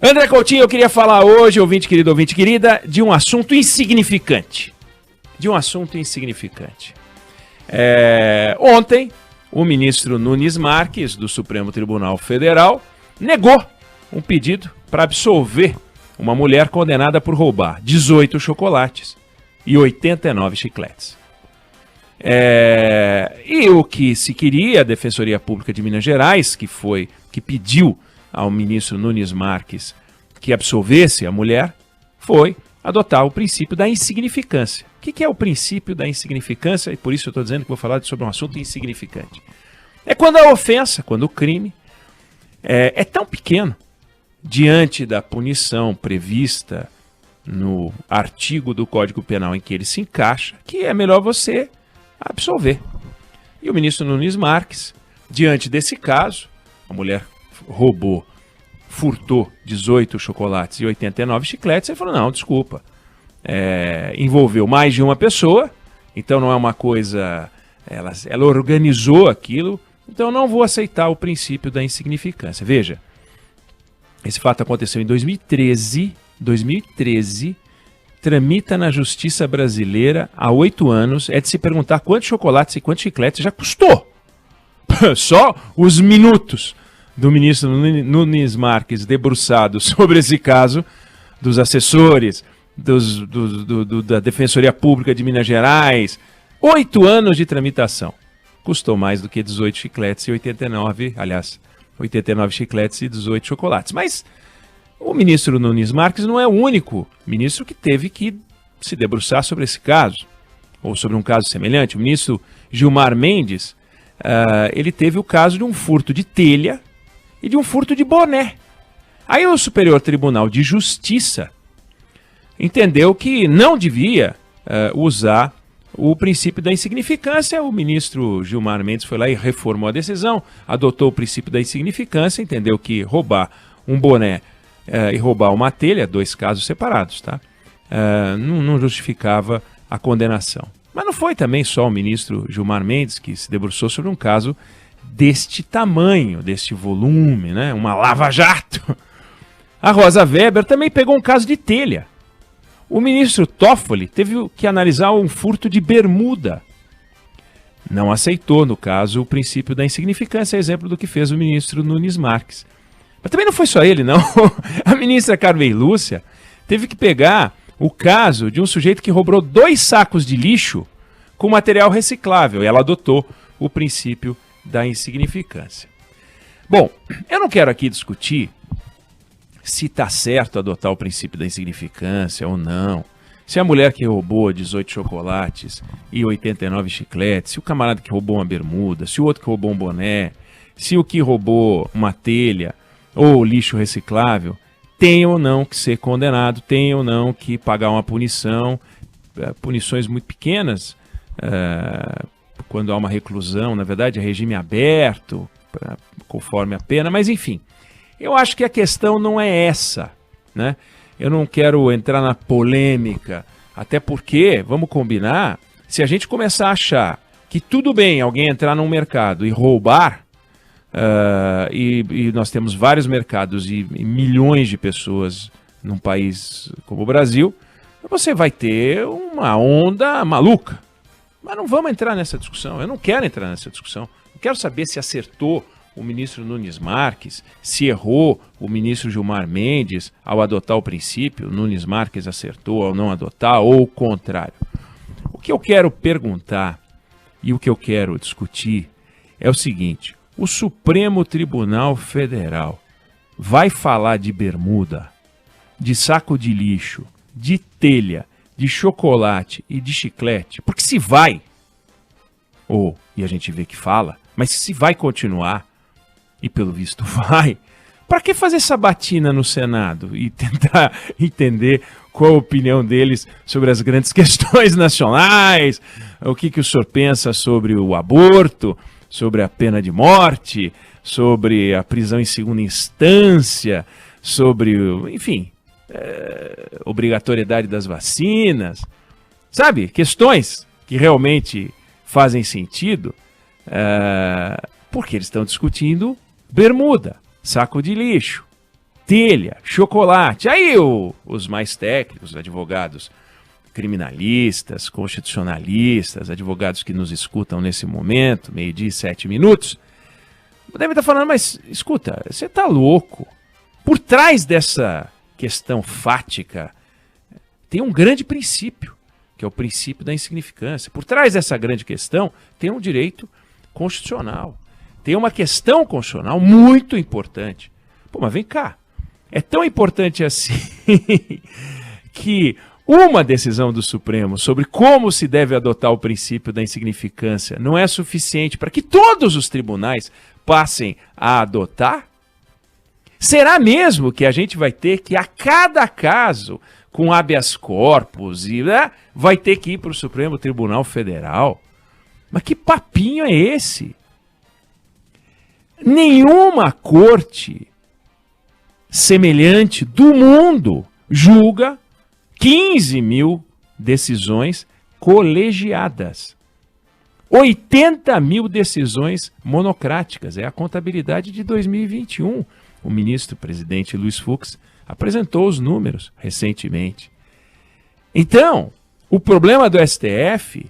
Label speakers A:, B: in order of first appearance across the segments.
A: André Coutinho, eu queria falar hoje, ouvinte querido, ouvinte querida, de um assunto insignificante. Ontem, o ministro Nunes Marques, do Supremo Tribunal Federal, negou um pedido para absolver uma mulher condenada por roubar 18 chocolates e 89 chicletes. E o que se queria, a Defensoria Pública de Minas Gerais, que pediu ao ministro Nunes Marques que absolvesse a mulher, foi adotar o princípio da insignificância. O que é o princípio da insignificância? E por isso eu estou dizendo que vou falar sobre um assunto insignificante. É quando a ofensa, quando o crime é tão pequeno, diante da punição prevista no artigo do Código Penal em que ele se encaixa, que é melhor você absolver. E o ministro Nunes Marques, diante desse caso, a mulher furtou 18 chocolates e 89 chicletes, ele falou, não, desculpa, envolveu mais de uma pessoa, então não é uma coisa, ela organizou aquilo, então não vou aceitar o princípio da insignificância. Veja, esse fato aconteceu em 2013, tramita na justiça brasileira há 8 anos, é de se perguntar quantos chocolates e quantos chicletes já custou. Só os minutos do ministro Nunes Marques debruçado sobre esse caso, dos assessores, da Defensoria Pública de Minas Gerais, 8 anos de tramitação. Custou mais do que 18 chicletes e 89 chicletes e 18 chocolates. Mas o ministro Nunes Marques não é o único ministro que teve que se debruçar sobre esse caso, ou sobre um caso semelhante. O ministro Gilmar Mendes, ele teve o caso de um furto de telha e de um furto de boné. Aí o Superior Tribunal de Justiça entendeu que não devia usar o princípio da insignificância. O ministro Gilmar Mendes foi lá e reformou a decisão, adotou o princípio da insignificância, entendeu que roubar um boné e roubar uma telha, 2 casos separados, tá? Não justificava a condenação. Mas não foi também só o ministro Gilmar Mendes que se debruçou sobre um caso deste tamanho, deste volume, né? Uma lava-jato. A Rosa Weber também pegou um caso de telha. O ministro Toffoli teve que analisar um furto de bermuda. Não aceitou, no caso, o princípio da insignificância, exemplo do que fez o ministro Nunes Marques. Mas também não foi só ele, não. A ministra Carmen Lúcia teve que pegar o caso de um sujeito que roubou 2 sacos de lixo com material reciclável. E ela adotou o princípio da insignificância. Bom, eu não quero aqui discutir se está certo adotar o princípio da insignificância ou não. Se a mulher que roubou 18 chocolates e 89 chicletes, se o camarada que roubou uma bermuda, se o outro que roubou um boné, se o que roubou uma telha ou lixo reciclável, tem ou não que ser condenado, tem ou não que pagar uma punição, punições muito pequenas, quando há uma reclusão, na verdade é regime aberto, conforme a pena, mas enfim, eu acho que a questão não é essa, né? Eu não quero entrar na polêmica, até porque, vamos combinar, se a gente começar a achar que tudo bem alguém entrar num mercado e roubar, e nós temos vários mercados e milhões de pessoas num país como o Brasil, você vai ter uma onda maluca. Mas não vamos entrar nessa discussão, eu não quero entrar nessa discussão. Eu quero saber se acertou o ministro Nunes Marques, se errou o ministro Gilmar Mendes ao adotar o princípio, Nunes Marques acertou ao não adotar, ou o contrário. O que eu quero perguntar e o que eu quero discutir é o seguinte: o Supremo Tribunal Federal vai falar de bermuda, de saco de lixo, de telha, de chocolate e de chiclete? Porque se vai, e a gente vê que fala, mas se vai continuar, e pelo visto vai, para que fazer sabatina no Senado e tentar entender qual a opinião deles sobre as grandes questões nacionais, o que o senhor pensa sobre o aborto, sobre a pena de morte, sobre a prisão em segunda instância, sobre, enfim, obrigatoriedade das vacinas, sabe? Questões que realmente fazem sentido, porque eles estão discutindo bermuda, saco de lixo, telha, chocolate. Aí os mais técnicos, advogados criminalistas, constitucionalistas, advogados que nos escutam nesse momento, 12h e 7 minutos, devem estar falando, mas escuta, você está louco. Por trás dessa questão fática tem um grande princípio, que é o princípio da insignificância. Por trás dessa grande questão tem um direito constitucional. Tem uma questão constitucional muito importante. Pô, mas vem cá. É tão importante assim que uma decisão do Supremo sobre como se deve adotar o princípio da insignificância não é suficiente para que todos os tribunais passem a adotar? Será mesmo que a gente vai ter que, a cada caso, com habeas corpus, vai ter que ir para o Supremo Tribunal Federal? Mas que papinho é esse? Nenhuma corte semelhante do mundo julga 15 mil decisões colegiadas. 80 mil decisões monocráticas. É a contabilidade de 2021. O ministro-presidente Luiz Fux apresentou os números recentemente. Então, o problema do STF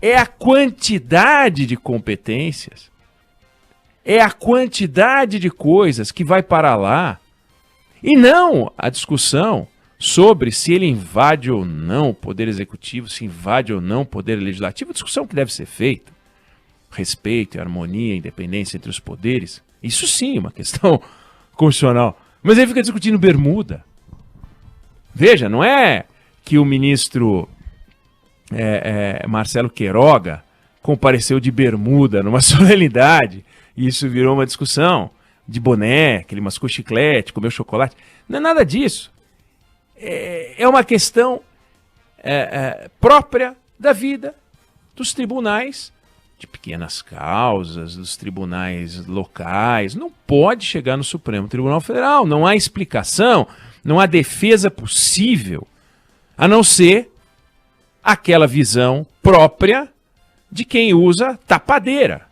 A: é a quantidade de competências, é a quantidade de coisas que vai para lá, e não a discussão sobre se ele invade ou não o Poder Executivo, se invade ou não o Poder Legislativo, discussão que deve ser feita. Respeito, harmonia, independência entre os poderes, isso sim é uma questão constitucional. Mas ele fica discutindo bermuda. Veja, não é que o ministro Marcelo Queiroga compareceu de bermuda numa solenidade e isso virou uma discussão de boné, que ele mascou chiclete, comeu chocolate. Não é nada disso. É uma questão própria da vida dos tribunais de pequenas causas, dos tribunais locais. Não pode chegar no Supremo Tribunal Federal. Não há explicação, não há defesa possível, a não ser aquela visão própria de quem usa tapadeira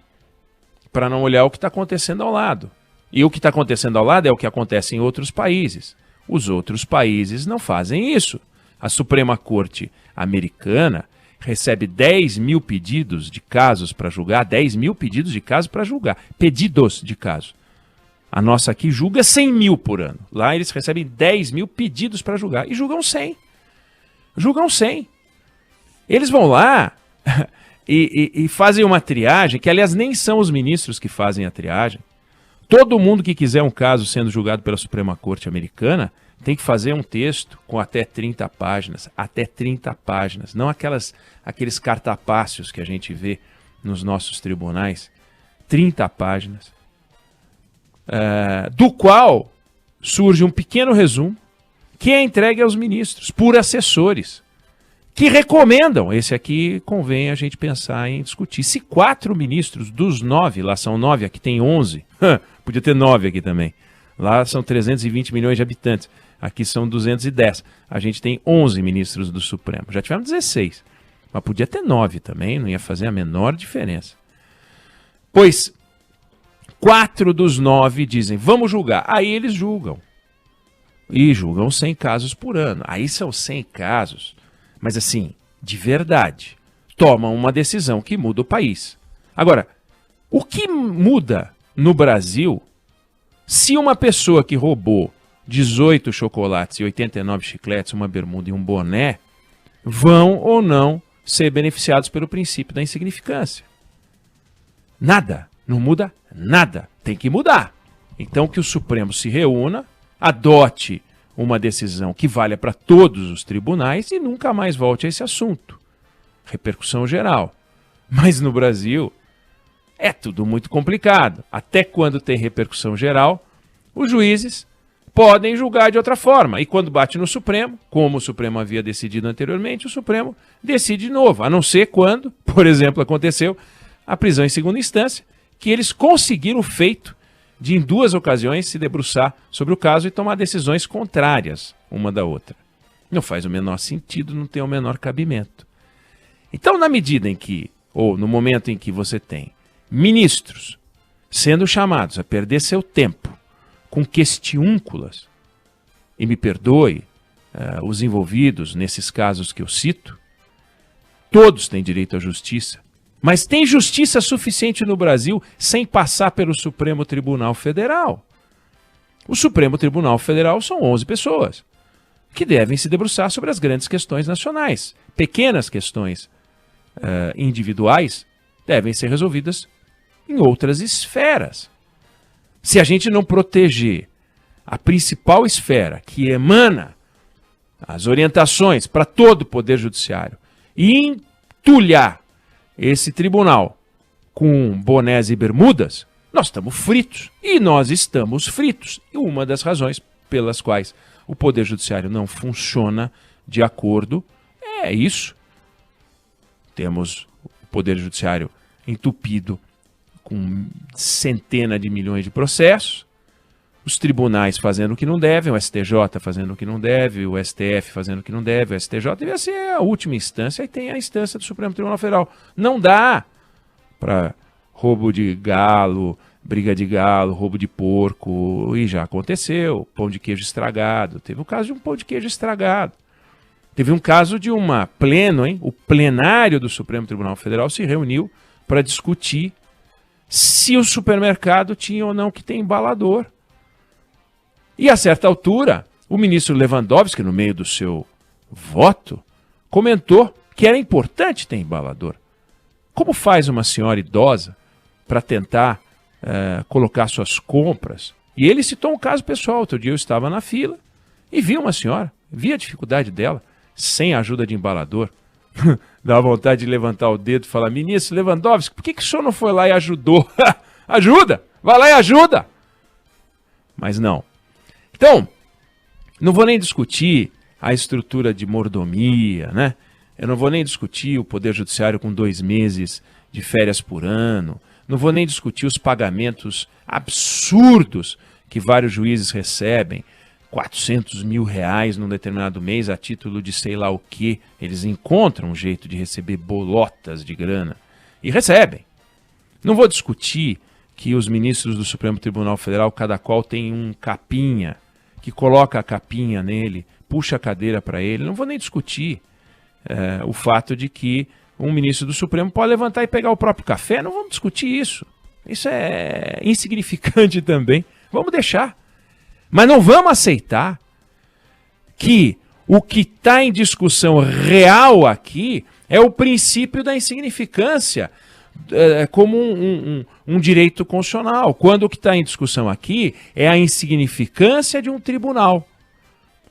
A: para não olhar o que está acontecendo ao lado. E o que está acontecendo ao lado é o que acontece em outros países. Os outros países não fazem isso. A Suprema Corte americana recebe 10 mil pedidos de casos para julgar, 10 mil pedidos de casos para julgar, pedidos de caso. A nossa aqui julga 100 mil por ano. Lá eles recebem 10 mil pedidos para julgar e julgam 100. Julgam 100. Eles vão lá e fazem uma triagem, que aliás nem são os ministros que fazem a triagem. Todo mundo que quiser um caso sendo julgado pela Suprema Corte americana tem que fazer um texto com até 30 páginas. Até 30 páginas. Não aqueles cartapácios que a gente vê nos nossos tribunais. 30 páginas. Do qual surge um pequeno resumo que é entregue aos ministros por assessores que recomendam. Esse aqui convém a gente pensar em discutir. Se 4 ministros dos 9, lá são 9, aqui tem 11, podia ter 9 aqui também. Lá são 320 milhões de habitantes, aqui são 210. A gente tem 11 ministros do Supremo. Já tivemos 16, mas podia ter 9 também, não ia fazer a menor diferença. Pois 4 dos 9 dizem, vamos julgar. Aí eles julgam. E julgam 100 casos por ano. Aí são 100 casos, mas assim, de verdade. Tomam uma decisão que muda o país. Agora, o que muda no Brasil se uma pessoa que roubou 18 chocolates e 89 chicletes, uma bermuda e um boné, vão ou não ser beneficiados pelo princípio da insignificância? Nada. Não muda nada. Tem que mudar. Então que o Supremo se reúna, adote uma decisão que valha para todos os tribunais e nunca mais volte a esse assunto. Repercussão geral. Mas no Brasil é tudo muito complicado. Até quando tem repercussão geral, os juízes podem julgar de outra forma. E quando bate no Supremo, como o Supremo havia decidido anteriormente, o Supremo decide de novo. A não ser quando, por exemplo, aconteceu a prisão em segunda instância, que eles conseguiram o feito de, em 2 ocasiões, se debruçar sobre o caso e tomar decisões contrárias uma da outra. Não faz o menor sentido, não tem o menor cabimento. Então, na medida em que, ou no momento em que você tem ministros sendo chamados a perder seu tempo com questiúnculas, e me perdoe os envolvidos nesses casos que eu cito, todos têm direito à justiça, mas tem justiça suficiente no Brasil sem passar pelo Supremo Tribunal Federal. O Supremo Tribunal Federal são 11 pessoas que devem se debruçar sobre as grandes questões nacionais. Pequenas questões individuais devem ser resolvidas em outras esferas. Se a gente não proteger a principal esfera que emana as orientações para todo o Poder Judiciário e entulhar esse tribunal com bonés e bermudas, nós estamos fritos. E nós estamos fritos. E uma das razões pelas quais o Poder Judiciário não funciona de acordo é isso. Temos o Poder Judiciário entupido com centenas de milhões de processos, os tribunais fazendo o que não devem, o STJ fazendo o que não deve, o STF fazendo o que não deve, o STJ devia ser a última instância, aí tem a instância do Supremo Tribunal Federal. Não dá para roubo de galo, briga de galo, roubo de porco, e já aconteceu, pão de queijo estragado. Teve o caso de um pão de queijo estragado. Teve um caso de uma pleno, o plenário do Supremo Tribunal Federal se reuniu para discutir se o supermercado tinha ou não que ter embalador. E a certa altura, o ministro Lewandowski, no meio do seu voto, comentou que era importante ter embalador. Como faz uma senhora idosa para tentar colocar suas compras? E ele citou um caso pessoal. Outro dia eu estava na fila e vi uma senhora, vi a dificuldade dela, sem a ajuda de embalador. Dá vontade de levantar o dedo e falar: ministro Lewandowski, por que o senhor não foi lá e ajudou? Ajuda! Vai lá e ajuda! Mas não. Então, não vou nem discutir a estrutura de mordomia, né? Eu não vou nem discutir o Poder Judiciário com 2 meses de férias por ano. Não vou nem discutir os pagamentos absurdos que vários juízes recebem. 400 mil reais num determinado mês a título de sei lá o quê. Eles encontram um jeito de receber bolotas de grana. E recebem. Não vou discutir que os ministros do Supremo Tribunal Federal, cada qual tem um capinha, que coloca a capinha nele, puxa a cadeira para ele. Não vou nem discutir o fato de que um ministro do Supremo pode levantar e pegar o próprio café. Não vamos discutir isso. Isso é insignificante também. Vamos deixar. Mas não vamos aceitar que o que está em discussão real aqui é o princípio da insignificância como um direito constitucional, quando o que está em discussão aqui é a insignificância de um tribunal.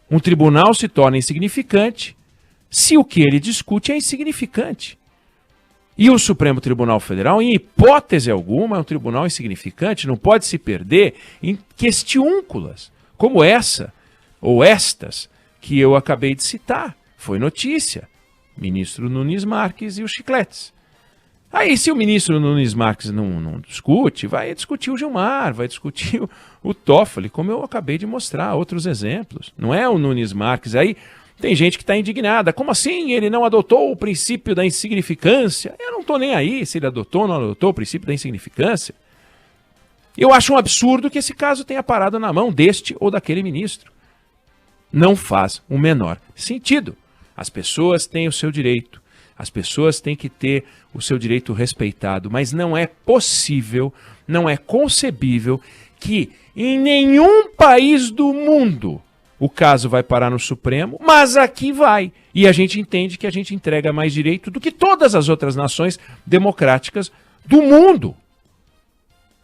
A: Um tribunal se torna insignificante se o que ele discute é insignificante. E o Supremo Tribunal Federal, em hipótese alguma, é um tribunal insignificante, não pode se perder em questiúnculas, como essa, ou estas, que eu acabei de citar. Foi notícia. Ministro Nunes Marques e os chicletes. Aí, se o ministro Nunes Marques não discute, vai discutir o Gilmar, vai discutir o Toffoli, como eu acabei de mostrar, outros exemplos. Não é o Nunes Marques. Aí tem gente que está indignada. Como assim ele não adotou o princípio da insignificância? Eu não estou nem aí se ele adotou ou não adotou o princípio da insignificância. Eu acho um absurdo que esse caso tenha parado na mão deste ou daquele ministro. Não faz o menor sentido. As pessoas têm o seu direito. As pessoas têm que ter o seu direito respeitado, mas não é possível, não é concebível que em nenhum país do mundo o caso vai parar no Supremo, mas aqui vai. E a gente entende que a gente entrega mais direito do que todas as outras nações democráticas do mundo.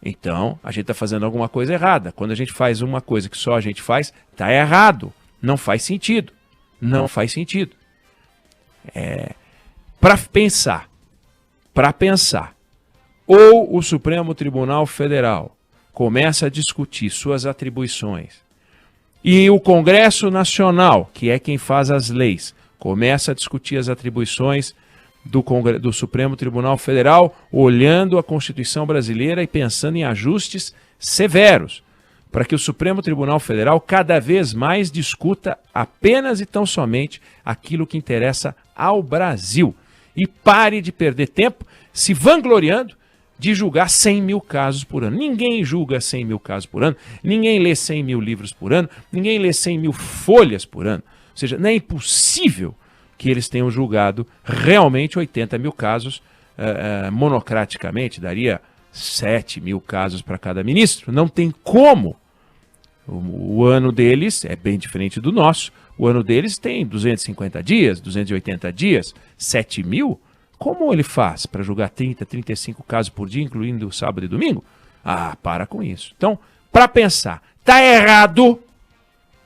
A: Então, a gente está fazendo alguma coisa errada. Quando a gente faz uma coisa que só a gente faz, está errado. Não faz sentido. Não faz sentido. Para pensar, ou o Supremo Tribunal Federal começa a discutir suas atribuições e o Congresso Nacional, que é quem faz as leis, começa a discutir as atribuições do Supremo Tribunal Federal, olhando a Constituição brasileira e pensando em ajustes severos, para que o Supremo Tribunal Federal cada vez mais discuta apenas e tão somente aquilo que interessa ao Brasil. E pare de perder tempo se vangloriando de julgar 100 mil casos por ano. Ninguém julga 100 mil casos por ano, ninguém lê 100 mil livros por ano, ninguém lê 100 mil folhas por ano. Ou seja, não é impossível que eles tenham julgado realmente 80 mil casos monocraticamente, daria 7 mil casos para cada ministro. Não tem como. O ano deles é bem diferente do nosso. O ano deles tem 250 dias, 280 dias, 7 mil. Como ele faz para julgar 30, 35 casos por dia, incluindo sábado e domingo? Ah, para com isso. Então, para pensar, tá errado,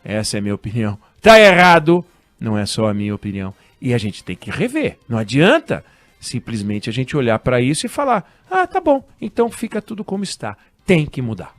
A: essa é a minha opinião, tá errado, não é só a minha opinião. E a gente tem que rever. Não adianta simplesmente a gente olhar para isso e falar, ah, tá bom, então fica tudo como está. Tem que mudar.